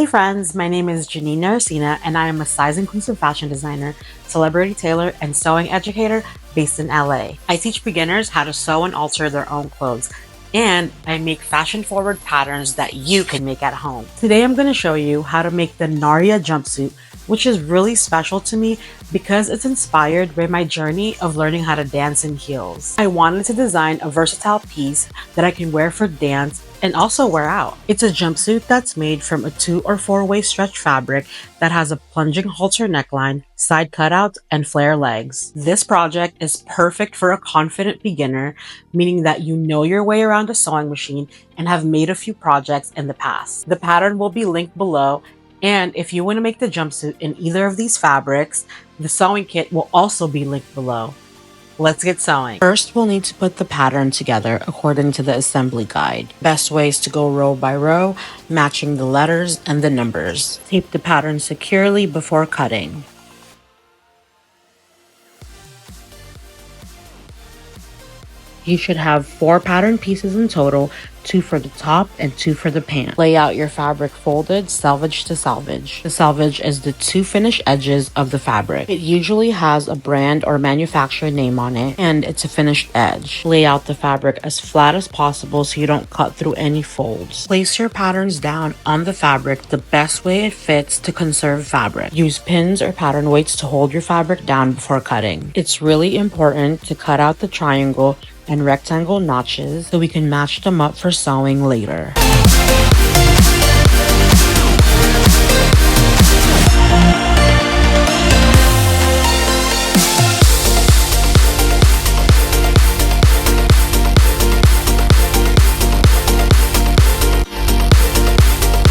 friends, my name is Janine Nerecina and I am a size-inclusive fashion designer, celebrity tailor, and sewing educator based in LA. I teach beginners how to sew and alter their own clothes, and I make fashion-forward patterns that you can make at home. Today I'm going to show you how to make the Naria Jumpsuit, which is really special to me because it's inspired by my journey of learning how to dance in heels. I wanted to design a versatile piece that I can wear for dance and also wear out. It's a jumpsuit that's made from a 2 or 4-way stretch fabric that has a plunging halter neckline, side cutouts, and flare legs. This project is perfect for a confident beginner, meaning that you know your way around a sewing machine and have made a few projects in the past. The pattern will be linked below, and if you want to make the jumpsuit in either of these fabrics, the sewing kit will also be linked below. Let's get sewing. First, we'll need to put the pattern together according to the assembly guide. Best way is to go row by row, matching the letters and the numbers. Tape the pattern securely before cutting. You should have 4 pattern pieces in total, 2 for the top and 2 for the pant. Lay out your fabric folded, selvage to selvage. The selvage is the 2 finished edges of the fabric. It usually has a brand or manufacturer name on it, and it's a finished edge. Lay out the fabric as flat as possible so you don't cut through any folds. Place your patterns down on the fabric the best way it fits to conserve fabric. Use pins or pattern weights to hold your fabric down before cutting. It's really important to cut out the triangle and rectangle notches so we can match them up for sewing later.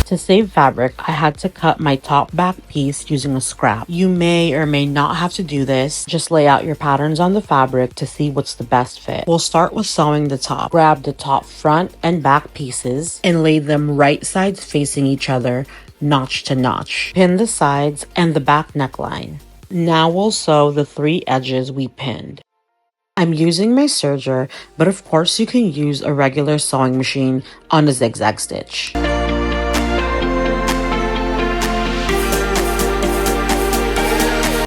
To save fabric, I had to cut my top back piece using a scrap. You may or may not have to do this. Just lay out your patterns on the fabric to see what's the best fit. We'll start with sewing the top. Grab the top front and back pieces and lay them right sides facing each other, notch to notch. Pin the sides and the back neckline. Now we'll sew the 3 edges we pinned. I'm using my serger, but of course you can use a regular sewing machine on a zigzag stitch.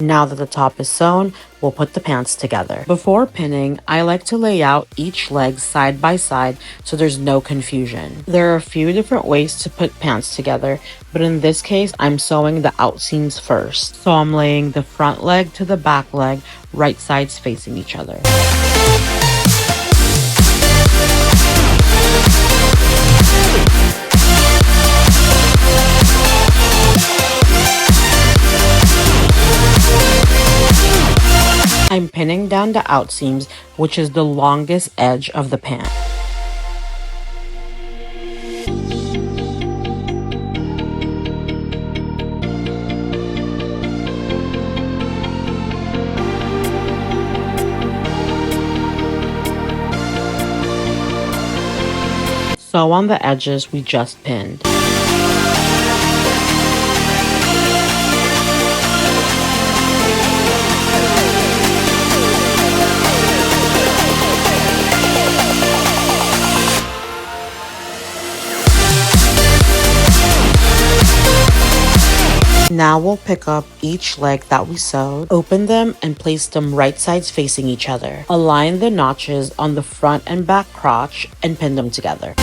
Now that the top is sewn, we'll put the pants together. Before pinning, I like to lay out each leg side by side so there's no confusion. There are a few different ways to put pants together, but in this case, I'm sewing the out seams first. So I'm laying the front leg to the back leg, right sides facing each other. I'm pinning down the out seams, which is the longest edge of the pant. Sew on the edges we just pinned. Now we'll pick up each leg that we sewed, open them, and place them right sides facing each other. Align the notches on the front and back crotch and pin them together.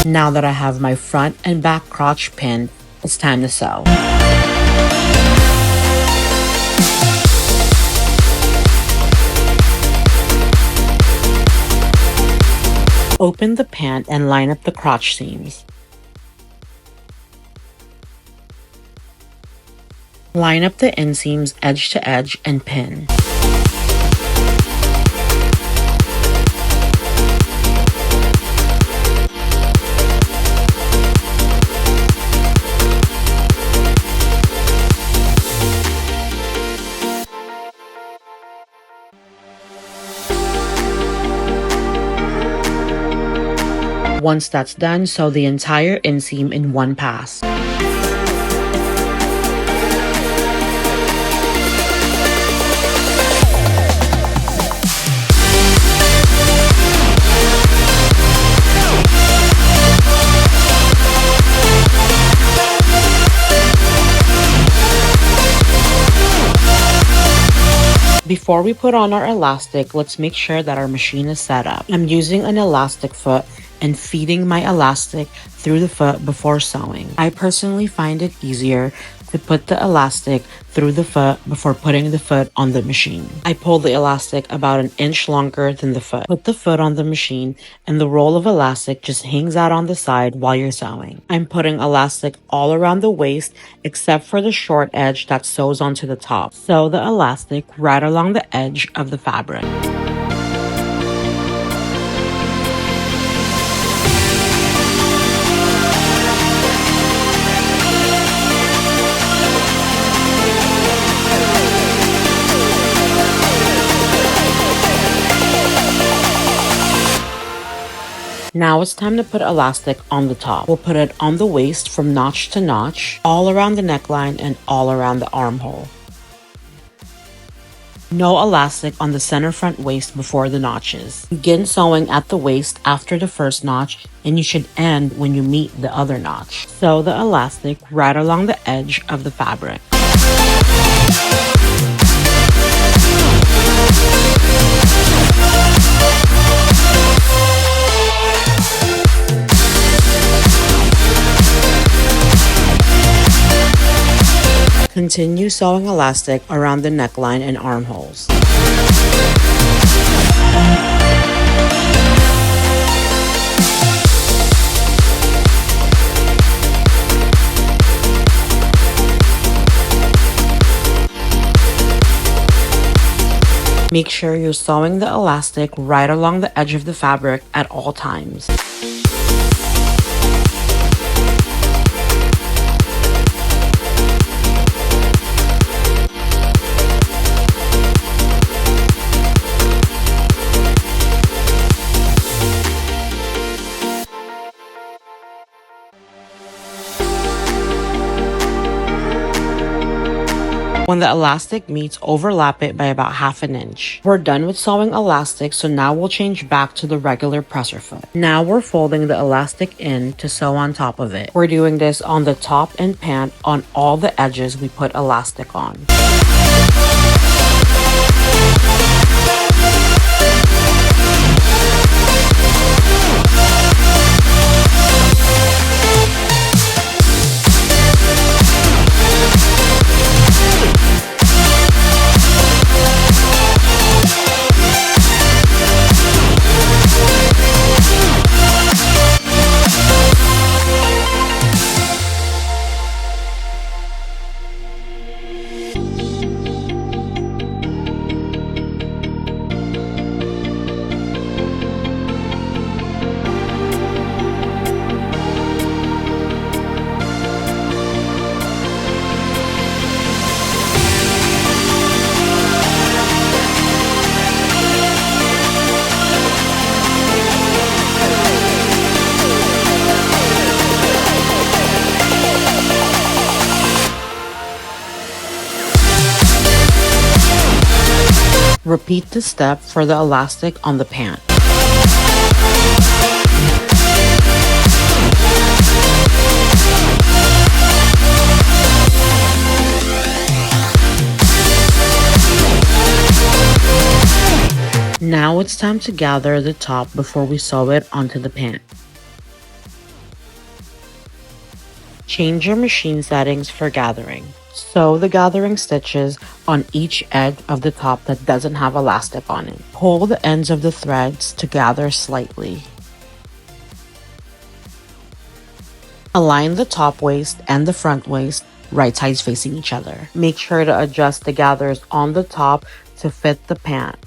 Now that I have my front and back crotch pinned, it's time to sew. Open the pant and line up the crotch seams. Line up the inseams edge to edge and pin. Once that's done, sew the entire inseam in one pass. Before we put on our elastic, let's make sure that our machine is set up. I'm using an elastic foot and feeding my elastic through the foot before sewing. I personally find it easier to put the elastic through the foot before putting the foot on the machine. I pull the elastic about an inch longer than the foot. Put the foot on the machine and the roll of elastic just hangs out on the side while you're sewing. I'm putting elastic all around the waist except for the short edge that sews onto the top. Sew the elastic right along the edge of the fabric. Now it's time to put elastic on the top. We'll put it on the waist from notch to notch, all around the neckline and all around the armhole. No elastic on the center front waist before the notches. Begin sewing at the waist after the first notch and you should end when you meet the other notch. Sew the elastic right along the edge of the fabric. Continue sewing elastic around the neckline and armholes. Make sure you're sewing the elastic right along the edge of the fabric at all times. When the elastic meets, overlap it by about ½ inch. We're done with sewing elastic, so now we'll change back to the regular presser foot. Now we're folding the elastic in to sew on top of it. We're doing this on the top and pant on all the edges we put elastic on. Repeat the step for the elastic on the pant. Now it's time to gather the top before we sew it onto the pant. Change your machine settings for gathering. Sew the gathering stitches on each edge of the top that doesn't have elastic on it. Pull the ends of the threads to gather slightly. Align the top waist and the front waist right sides facing each other. Make sure to adjust the gathers on the top to fit the pant.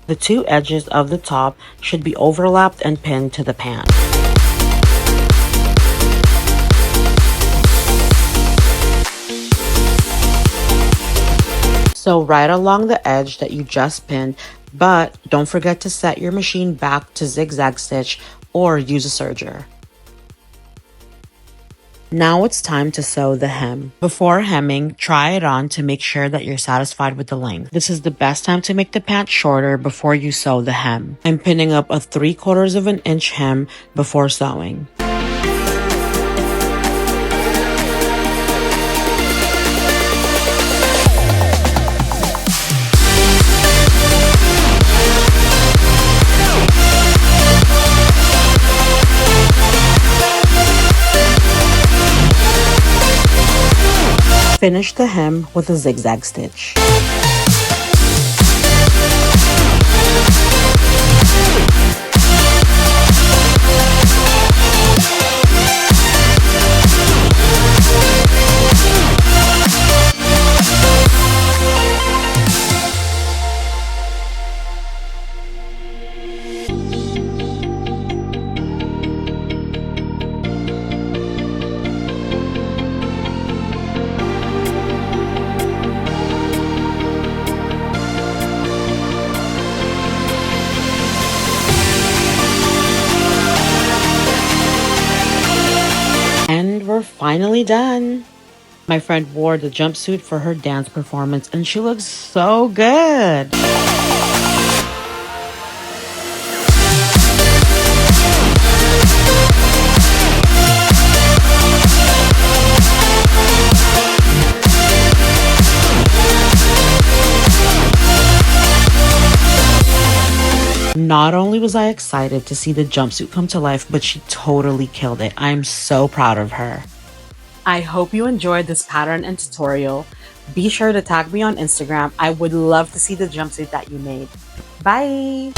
The two edges of the top should be overlapped and pinned to the pant. So right along the edge that you just pinned, But don't forget to set your machine back to zigzag stitch or use a serger. Now it's time to sew the hem. Before hemming, try it on to make sure that you're satisfied with the length. This is the best time to make the pant shorter before you sew the hem. I'm pinning up a 3/4 of an inch hem before sewing. Finish the hem with a zigzag stitch. And we're finally done. My friend wore the jumpsuit for her dance performance and she looks so good. Not only was I excited to see the jumpsuit come to life, but she totally killed it. I'm so proud of her. I hope you enjoyed this pattern and tutorial. Be sure to tag me on Instagram. I would love to see the jumpsuit that you made. Bye!